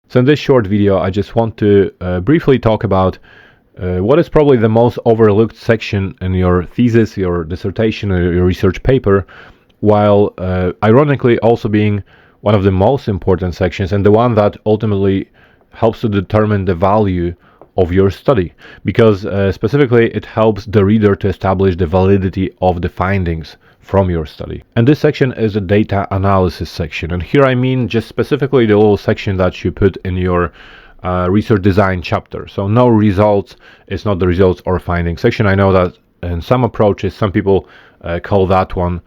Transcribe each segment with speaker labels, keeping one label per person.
Speaker 1: So in this short video, I just want to briefly talk about what is probably the most overlooked section in your thesis, your dissertation, or your research paper, while ironically also being one of the most important sections and the one that ultimately helps to determine the value of your study, because specifically it helps the reader to establish the validity of the findings from your study. And this section is a data analysis section, and here I mean just specifically the little section that you put in your research design chapter. So no results, it's not the results or findings section. I know that in some approaches some people call that one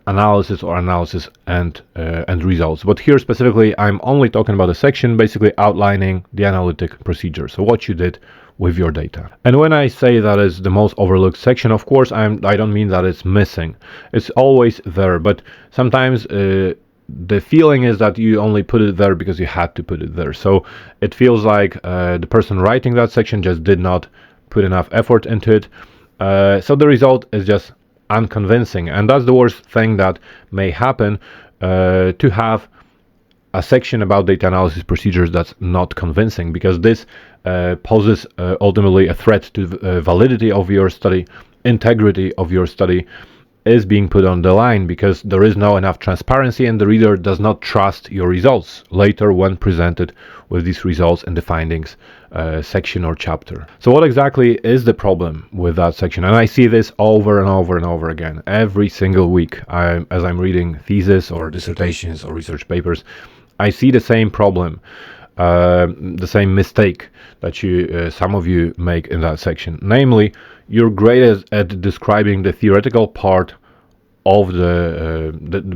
Speaker 1: analysis or analysis and results, but here specifically I'm only talking about a section basically outlining the analytic procedure, so what you did with your data. And when I say that is the most overlooked section, of course I don't mean that it's missing. It's always there, but sometimes the feeling is that you only put it there because you had to put it there, so it feels like the person writing that section just did not put enough effort into it, so the result is just unconvincing. And that's the worst thing that may happen, to have a section about data analysis procedures that's not convincing, because this poses ultimately a threat to the validity of your study. Integrity of your study is being put on the line because there is no enough transparency and the reader does not trust your results later when presented with these results in the findings section or chapter. So what exactly is the problem with that section? And I see this over and over and over again every single week as I'm reading thesis or dissertations or research papers. I see the same problem, the same mistake that some of you make in that section. Namely, you're great at describing the theoretical part of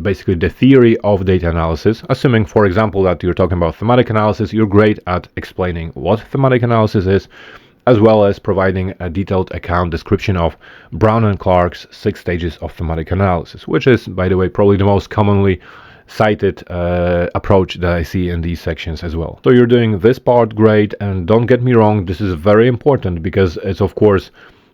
Speaker 1: basically the theory of data analysis. Assuming, for example, that you're talking about thematic analysis, you're great at explaining what thematic analysis is, as well as providing a detailed account description of Brown and Clark's 6 stages of thematic analysis, which is, by the way, probably the most commonly cited approach that I see in these sections as well. So you're doing this part great, and don't get me wrong, this is very important because it's, of course,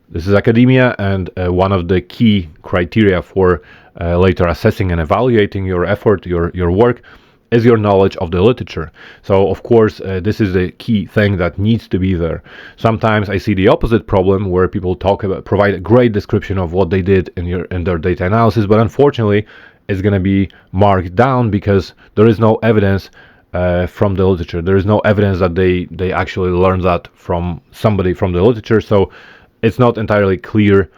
Speaker 1: this is academia, and one of the key criteria for later assessing and evaluating your effort, your work, is your knowledge of the literature. So of course this is the key thing that needs to be there. Sometimes I see the opposite problem where people provide a great description of what they did in their data analysis, but unfortunately it's going to be marked down because there is no evidence from the literature. There is no evidence that they actually learned that from somebody from the literature, so it's not entirely clear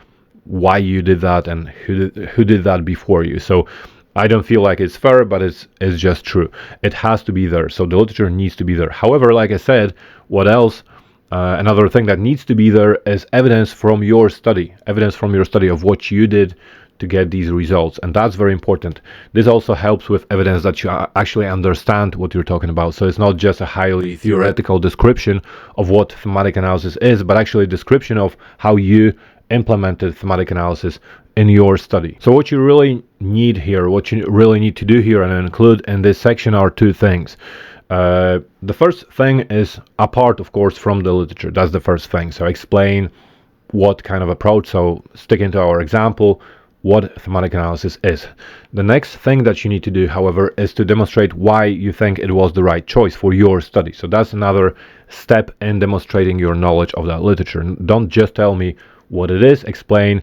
Speaker 1: why you did that and who did that before you. So I don't feel like it's fair, but it's just true. It has to be there, so the literature needs to be there. However, like I said, what else? Another thing that needs to be there is evidence from your study of what you did to get these results, and that's very important. This also helps with evidence that you actually understand what you're talking about, so it's not just a highly theoretical description of what thematic analysis is, but actually a description of how you implemented thematic analysis in your study. So what you really need here, what you really need to do here and include in this section are 2 things. The first thing is, apart of course from the literature, that's the first thing, so explain what kind of approach, so sticking to our example, what thematic analysis is. The next thing that you need to do, however, is to demonstrate why you think it was the right choice for your study. So that's another step in demonstrating your knowledge of that literature. Don't just tell me what it is, explain,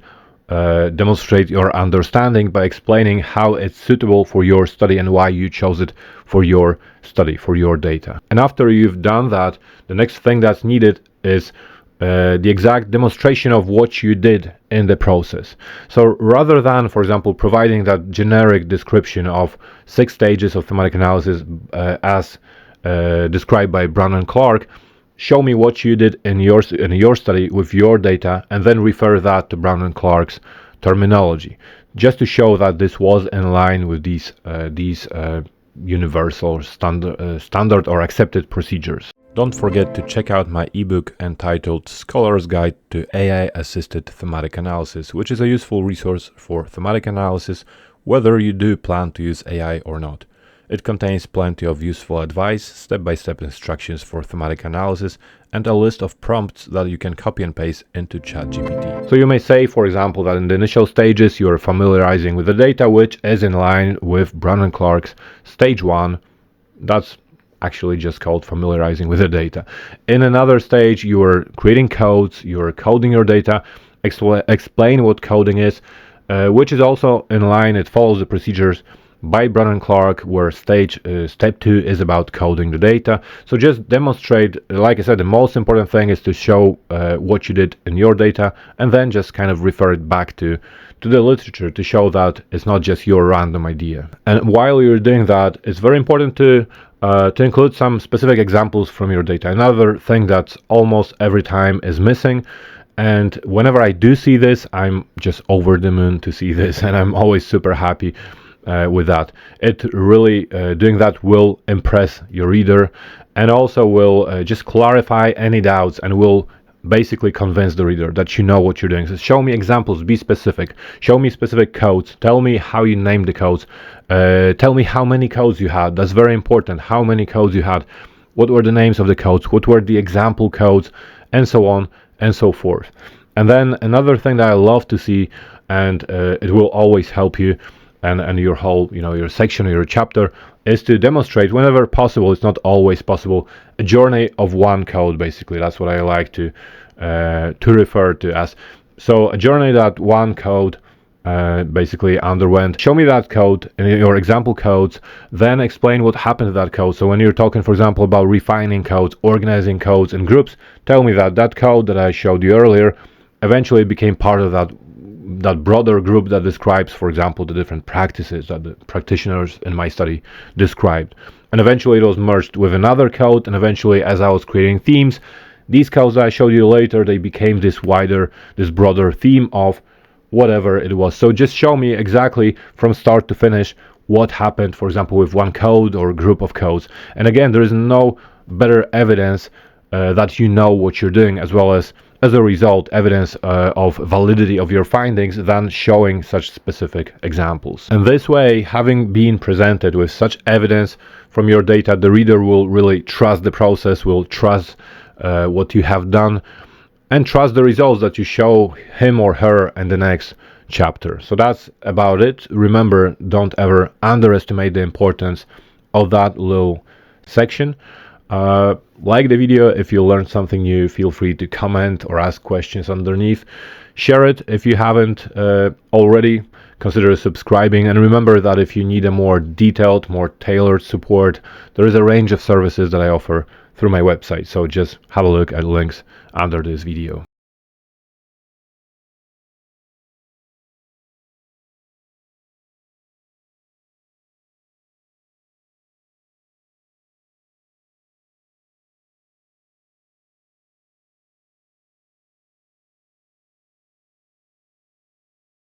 Speaker 1: demonstrate your understanding by explaining how it's suitable for your study and why you chose it for your study, for your data. And after you've done that, the next thing that's needed is the exact demonstration of what you did in the process. So rather than, for example, providing that generic description of 6 stages of thematic analysis as described by Brown and Clark, show me what you did in your study with your data, and then refer that to Brown and Clark's terminology, just to show that this was in line with these universal standard or accepted procedures. Don't forget to check out my ebook entitled Scholar's Guide to AI-Assisted Thematic Analysis, which is a useful resource for thematic analysis, whether you do plan to use AI or not. It contains plenty of useful advice, step-by-step instructions for thematic analysis, and a list of prompts that you can copy and paste into ChatGPT. So you may say, for example, that in the initial stages you are familiarizing with the data, which is in line with Brown and Clark's stage 1. That's actually just called familiarizing with the data. In another stage, you are creating codes, you are coding your data, explain what coding is, which is also in line, it follows the procedures by Brown and Clark, where step 2 is about coding the data. So just demonstrate, like I said, the most important thing is to show what you did in your data, and then just kind of refer it back to the literature to show that it's not just your random idea. And while you're doing that, it's very important to include some specific examples from your data. Another thing that almost every time is missing, and whenever I do see this, I'm just over the moon to see this, and I'm always super happy with that. It really, doing that will impress your reader, and also will just clarify any doubts, and will basically convince the reader that you know what you're doing. So show me examples, be specific, show me specific codes, tell me how you named the codes, tell me how many codes you had. That's very important. How many codes you had, what were the names of the codes, what were the example codes, and so on and so forth. And then another thing that I love to see, and it will always help you and your whole, your section or your chapter, is to demonstrate whenever possible, it's not always possible, a journey of one code. Basically, that's what I like to refer to as. So a journey that one code basically underwent. Show me that code in your example codes, then explain what happened to that code. So when you're talking, for example, about refining codes, organizing codes in groups, tell me that code that I showed you earlier eventually became part of that broader group that describes, for example, the different practices that the practitioners in my study described. And eventually it was merged with another code, and eventually, as I was creating themes, these codes that I showed you later, they became this broader theme of whatever it was. So just show me exactly from start to finish what happened, for example, with one code or group of codes. And again, there is no better evidence that you know what you're doing, as well as a result, evidence of validity of your findings, than showing such specific examples. And this way, having been presented with such evidence from your data, the reader will really trust the process, will trust what you have done, and trust the results that you show him or her in the next chapter. So that's about it. Remember, don't ever underestimate the importance of that little section. Like the video if you learned something new. Feel free to comment or ask questions underneath. Share it if you haven't already. Consider subscribing, and remember that if you need a more detailed, more tailored support, there is a range of services that I offer through my website. So just have a look at links under this video.